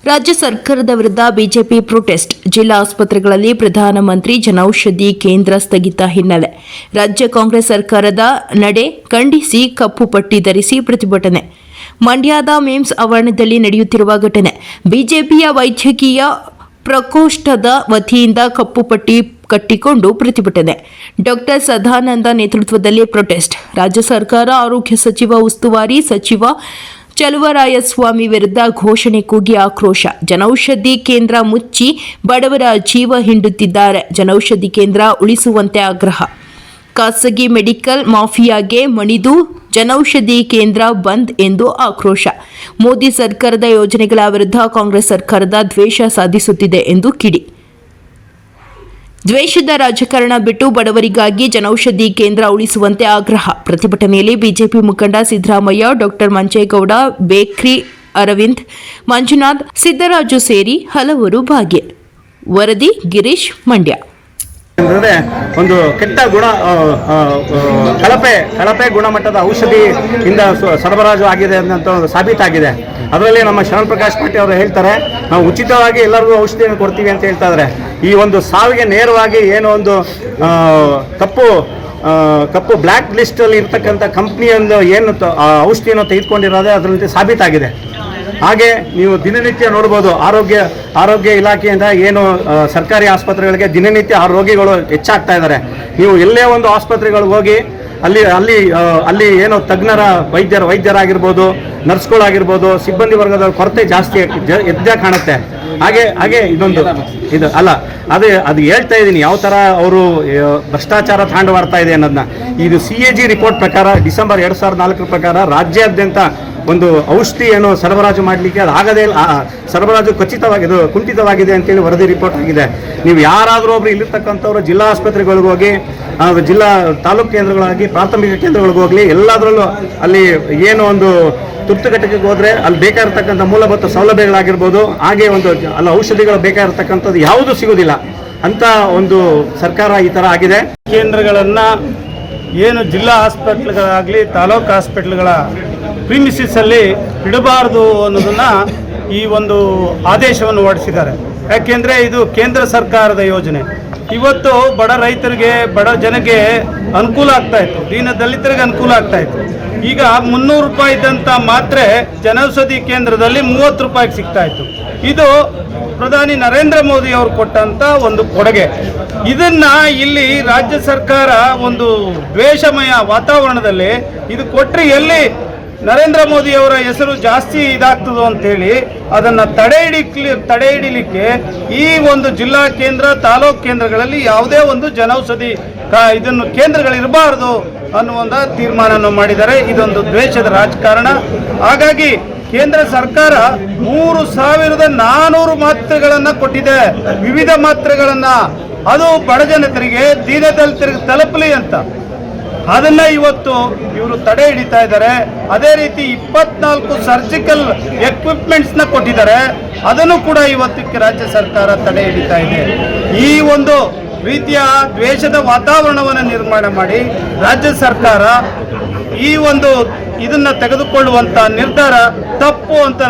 ರಾಜ್ಯ ಸರ್ಕಾರದ ವಿರುದ್ಧ ಬಿಜೆಪಿ ಪ್ರೊಟೆಸ್ಟ್. ಜಿಲ್ಲಾ ಆಸ್ಪತ್ರೆಗಳಲ್ಲಿ ಪ್ರಧಾನಮಂತ್ರಿ ಜನೌಷಧಿ ಕೇಂದ್ರ ಸ್ಥಗಿತ ಹಿನ್ನೆಲೆ ರಾಜ್ಯ ಕಾಂಗ್ರೆಸ್ ಸರ್ಕಾರದ ನಡೆ ಖಂಡಿಸಿ ಕಪ್ಪು ಪಟ್ಟಿ ಧರಿಸಿ ಪ್ರತಿಭಟನೆ. ಮಂಡ್ಯದ ಮಿಮ್ಸ್ ಆವರಣದಲ್ಲಿ ನಡೆಯುತ್ತಿರುವ ಘಟನೆ. ಬಿಜೆಪಿಯ ವೈದ್ಯಕೀಯ ಪ್ರಕೋಷ್ಠದ ವತಿಯಿಂದ ಕಪ್ಪು ಪಟ್ಟಿ ಕಟ್ಟಿಕೊಂಡು ಪ್ರತಿಭಟನೆ. ಡಾಕ್ಟರ್ ಸದಾನಂದ ನೇತೃತ್ವದಲ್ಲಿ ಪ್ರೊಟೆಸ್ಟ್. ರಾಜ್ಯ ಸರ್ಕಾರ ಆರೋಗ್ಯ ಸಚಿವ ಉಸ್ತುವಾರಿ ಸಚಿವ ಚಲುವರಾಯಸ್ವಾಮಿ ವಿರುದ್ಧ ಘೋಷಣೆ ಕೂಗಿ ಆಕ್ರೋಶ. ಜನೌಷಧಿ ಕೇಂದ್ರ ಮುಚ್ಚಿ ಬಡವರ ಜೀವ ಹಿಂಡುತ್ತಿದ್ದಾರೆ. ಜನೌಷಧಿ ಕೇಂದ್ರ ಉಳಿಸುವಂತೆ ಆಗ್ರಹ. ಖಾಸಗಿ ಮೆಡಿಕಲ್ ಮಾಫಿಯಾಗೆ ಮಣಿದು ಜನೌಷಧಿ ಕೇಂದ್ರ ಬಂದ್ ಎಂದು ಆಕ್ರೋಶ. ಮೋದಿ ಸರ್ಕಾರದ ಯೋಜನೆಗಳ ವಿರುದ್ಧ ಕಾಂಗ್ರೆಸ್ ಸರ್ಕಾರದ ದ್ವೇಷ ಸಾಧಿಸುತ್ತಿದೆ ಎಂದು ಕಿಡಿ. ದ್ವೇಷದ ರಾಜಕಾರಣ ಬಿಟ್ಟು ಬಡವರಿಗಾಗಿ ಜನೌಷಧಿ ಕೇಂದ್ರ ಉಳಿಸುವಂತೆ ಆಗ್ರಹ. ಪ್ರತಿಭಟನೆಯಲ್ಲಿ ಬಿಜೆಪಿ ಮುಖಂಡ ಸಿದ್ದರಾಮಯ್ಯ, ಡಾಕ್ಟರ್ ಮಂಚೇಗೌಡ, ಬೇಕ್ರಿ ಅರವಿಂದ್, ಮಂಜುನಾಥ್, ಸಿದ್ದರಾಜು ಸೇರಿ ಹಲವರು ಭಾಗಿ. ವರದಿ ಗಿರೀಶ್, ಮಂಡ್ಯ. ಅಂದರೆ ಒಂದು ಕೆಟ್ಟ ಗುಣ ಕಳಪೆ ಗುಣಮಟ್ಟದ ಔಷಧಿಯಿಂದ ಸರಬರಾಜು ಆಗಿದೆ ಅಂತ ಸಾಬೀತಾಗಿದೆ. ಅದರಲ್ಲಿ ನಮ್ಮ ಶರಣ್ ಪ್ರಕಾಶ್ ಪಾಟೀಲ್ ಅವರು ಹೇಳ್ತಾರೆ, ನಾವು ಉಚಿತವಾಗಿ ಎಲ್ಲರಿಗೂ ಔಷಧಿಯನ್ನು ಕೊಡ್ತೀವಿ ಅಂತ ಹೇಳ್ತಾ ಇದ್ದಾರೆ. ಈ ಒಂದು ಸಾವಿಗೆ ನೇರವಾಗಿ ಏನೋ ಒಂದು ಕಪ್ಪು ಬ್ಲ್ಯಾಕ್ ಲಿಸ್ಟಲ್ಲಿ ಇರ್ತಕ್ಕಂಥ ಕಂಪ್ನಿಯೊಂದು ಏನು ಔಷಧಿಯನ್ನು ತೆಗೆದುಕೊಂಡಿರೋದೇ ಅದರಂತೆ ಸಾಬೀತಾಗಿದೆ. ಹಾಗೆ ನೀವು ದಿನನಿತ್ಯ ನೋಡ್ಬೋದು, ಆರೋಗ್ಯ ಇಲಾಖೆಯಿಂದ ಏನು ಸರ್ಕಾರಿ ಆಸ್ಪತ್ರೆಗಳಿಗೆ ದಿನನಿತ್ಯ ರೋಗಿಗಳು ಹೆಚ್ಚಾಗ್ತಾ ಇದ್ದಾರೆ. ನೀವು ಎಲ್ಲೇ ಒಂದು ಆಸ್ಪತ್ರೆಗಳಿಗೆ ಹೋಗಿ ಅಲ್ಲಿ ಏನೋ ತಜ್ಞರ ವೈದ್ಯರಾಗಿರ್ಬೋದು, ನರ್ಸ್ಗಳಾಗಿರ್ಬೋದು, ಸಿಬ್ಬಂದಿ ವರ್ಗದ ಕೊರತೆ ಜಾಸ್ತಿ ಎದ್ದೇ ಕಾಣುತ್ತೆ. ಹಾಗೆ ಅದು ಹೇಳ್ತಾ ಇದ್ದೀನಿ, ಯಾವ ಥರ ಅವರು ಭ್ರಷ್ಟಾಚಾರ ತಾಂಡವಾಡ್ತಾ ಇದೆ ಅನ್ನೋದನ್ನ. ಇದು CAG ರಿಪೋರ್ಟ್ ಪ್ರಕಾರ ಡಿಸೆಂಬರ್ 2004 ಪ್ರಕಾರ ರಾಜ್ಯಾದ್ಯಂತ ಒಂದು ಔಷಧಿ ಏನು ಸರಬರಾಜು ಮಾಡಲಿಕ್ಕೆ ಅದು ಆಗದೇ ಇಲ್ಲ, ಸರಬರಾಜು ಕುಂಠಿತವಾಗಿದೆ ಅಂತೇಳಿ ವರದಿ ರಿಪೋರ್ಟ್ ಆಗಿದೆ. ನೀವು ಯಾರಾದರೂ ಒಬ್ರು ಇಲ್ಲಿರ್ತಕ್ಕಂಥವ್ರು ಜಿಲ್ಲಾ ಆಸ್ಪತ್ರೆಗಳಿಗೆ ಹೋಗಿ, ಜಿಲ್ಲಾ ತಾಲೂಕು ಕೇಂದ್ರಗಳಾಗಿ, ಪ್ರಾಥಮಿಕ ಕೇಂದ್ರಗಳಿಗೆ ಹೋಗಲಿ, ಎಲ್ಲದರಲ್ಲೂ ಅಲ್ಲಿ ಏನು ಒಂದು ತುರ್ತು ಘಟಕಕ್ಕೆ ಹೋದರೆ ಅಲ್ಲಿ ಬೇಕಾಗಿರ್ತಕ್ಕಂಥ ಮೂಲಭೂತ ಸೌಲಭ್ಯಗಳಾಗಿರ್ಬೋದು, ಹಾಗೆ ಅಲ್ಲಿ ಔಷಧಿಗಳು ಬೇಕಾಗಿರ್ತಕ್ಕಂಥದ್ದು ಯಾವುದೂ ಸಿಗೋದಿಲ್ಲ ಅಂತ ಒಂದು ಸರ್ಕಾರ ಈ ಥರ ಆಗಿದೆ. ಕೇಂದ್ರಗಳನ್ನು ಏನು ಜಿಲ್ಲಾ ಹಾಸ್ಪಿಟ್ಲ್ಗಳಾಗಲಿ, ತಾಲೂಕು ಹಾಸ್ಪಿಟ್ಲ್ಗಳ ಪ್ರಿಮಿಸಿಸಲ್ಲಿ ಇಡಬಾರ್ದು ಅನ್ನೋದನ್ನು ಈ ಒಂದು ಆದೇಶವನ್ನು ಹೊರಡಿಸಿದ್ದಾರೆ. ಯಾಕೆಂದರೆ ಇದು ಕೇಂದ್ರ ಸರ್ಕಾರದ ಯೋಜನೆ. ಇವತ್ತು ಬಡ ರೈತರಿಗೆ, ಬಡ ಜನಕ್ಕೆ ಅನುಕೂಲ ಆಗ್ತಾಯಿತ್ತು, ದೀನ ದಲಿತರಿಗೆ ಅನುಕೂಲ ಆಗ್ತಾಯಿತ್ತು. ಈಗ 300 ರೂಪಾಯಿ ಇದ್ದಂಥ ಮಾತ್ರೆ ಜನೌಷಧಿ ಕೇಂದ್ರದಲ್ಲಿ 30 ರೂಪಾಯಿಗೆ ಸಿಗ್ತಾಯಿತ್ತು. ಇದು ಪ್ರಧಾನಿ ನರೇಂದ್ರ ಮೋದಿ ಅವರು ಕೊಟ್ಟಂಥ ಒಂದು ಕೊಡುಗೆ. ಇದನ್ನು ಇಲ್ಲಿ ರಾಜ್ಯ ಸರ್ಕಾರ ಒಂದು ದ್ವೇಷಮಯ ವಾತಾವರಣದಲ್ಲಿ ಇದು ಕೊಟ್ಟರೆ ಎಲ್ಲಿ ನರೇಂದ್ರ ಮೋದಿ ಅವರ ಹೆಸರು ಜಾಸ್ತಿ ಇದಾಗ್ತದೋ ಅಂಥೇಳಿ ಅದನ್ನು ತಡೆ ಹಿಡಿಲಿಕ್ಕೆ ಈ ಒಂದು ಜಿಲ್ಲಾ ಕೇಂದ್ರ, ತಾಲೂಕು ಕೇಂದ್ರಗಳಲ್ಲಿ ಯಾವುದೇ ಒಂದು ಜನೌಷಧಿ ಇದನ್ನು ಕೇಂದ್ರಗಳಿರಬಾರ್ದು ಅನ್ನುವಂಥ ತೀರ್ಮಾನವನ್ನು ಮಾಡಿದ್ದಾರೆ. ಇದೊಂದು ದ್ವೇಷದ ರಾಜಕಾರಣ. ಹಾಗಾಗಿ ಕೇಂದ್ರ ಸರ್ಕಾರ 3400 ಮಾತ್ರೆಗಳನ್ನು ಕೊಟ್ಟಿದೆ, ವಿವಿಧ ಮಾತ್ರೆಗಳನ್ನು. ಅದು ಬಡ ಜನತರಿಗೆ, ದೀನದಲಿತರಿಗೆ ತಲುಪಲಿ ಅಂತ ಅದನ್ನ ಇವತ್ತು ಇವರು ತಡೆ ಹಿಡಿತಾ ಇದ್ದಾರೆ. ಅದೇ ರೀತಿ 24 ಸರ್ಜಿಕಲ್ ಎಕ್ವಿಪ್ಮೆಂಟ್ಸ್ನ ಕೊಟ್ಟಿದ್ದಾರೆ, ಅದನ್ನು ಕೂಡ ಇವತ್ತಿಗೆ ರಾಜ್ಯ ಸರ್ಕಾರ ತಡೆ ಹಿಡಿತಾ ಇದೆ. ಈ ಒಂದು ರೀತಿಯ ದ್ವೇಷದ ವಾತಾವರಣವನ್ನು ನಿರ್ಮಾಣ ಮಾಡಿ ರಾಜ್ಯ ಸರ್ಕಾರ ಇದನ್ನು ತೆಗೆದುಕೊಳ್ಳುವಂಥ ನಿರ್ಧಾರ ತಪ್ಪು ಅಂತ